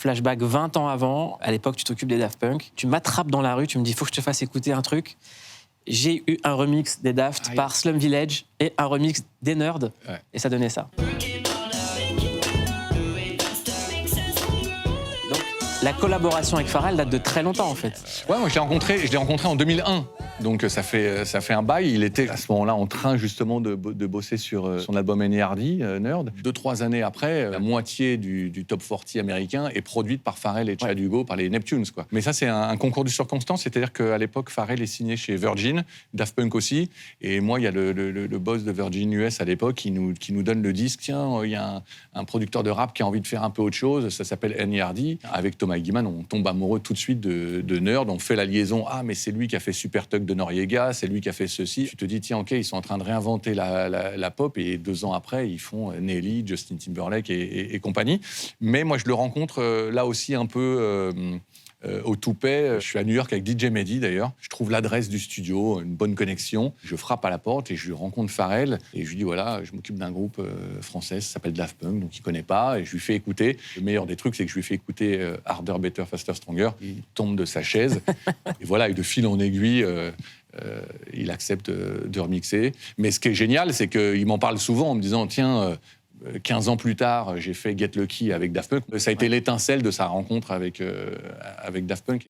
Flashback 20 ans avant, à l'époque, tu t'occupes des Daft Punk. Tu m'attrapes dans la rue, tu me dis, il faut que je te fasse écouter un truc. J'ai eu un remix des Daft par Slum Village et un remix des Nerds. Ouais. Et ça donnait ça. La collaboration avec Pharrell date de très longtemps, en fait. Ouais, moi, je l'ai rencontré en 2001. Donc, ça fait un bail. Il était, à ce moment-là, en train, justement, de bosser sur son album N.E.R.D., Nerd. 2-3 années après, la moitié du top 40 américain est produite par Pharrell et Chad Hugo, par les Neptunes, quoi. Mais ça, c'est un concours de circonstances. C'est-à-dire qu'à l'époque, Pharrell est signé chez Virgin, Daft Punk aussi. Et moi, il y a le boss de Virgin US à l'époque qui nous donne le disque. Tiens, il y a un producteur de rap qui a envie de faire un peu autre chose. Ça s'appelle N.E.R.D. Avec Thomas Guiman, on tombe amoureux tout de suite de Nerd. On fait la liaison. Ah, mais c'est lui qui a fait Super Tuck de Noriega, c'est lui qui a fait ceci. Tu te dis, tiens, OK, ils sont en train de réinventer la pop, et 2 ans après, ils font Nelly, Justin Timberlake et compagnie. Mais moi, je le rencontre là aussi un peu au Toupet. Je suis à New York avec DJ Mehdi, d'ailleurs. Je trouve l'adresse du studio, une bonne connexion. Je frappe à la porte et je rencontre Pharrell. Et je lui dis, voilà, je m'occupe d'un groupe français, ça s'appelle Daft Punk, donc il ne connaît pas. Et je lui fais écouter. Le meilleur des trucs, c'est que je lui fais écouter Harder, Better, Faster, Stronger. Il tombe de sa chaise. Et voilà, et de fil en aiguille, il accepte de remixer. Mais ce qui est génial, c'est qu'il m'en parle souvent en me disant, tiens, 15 ans plus tard, j'ai fait Get Lucky avec Daft Punk. Ça a été l'étincelle de sa rencontre avec Daft Punk.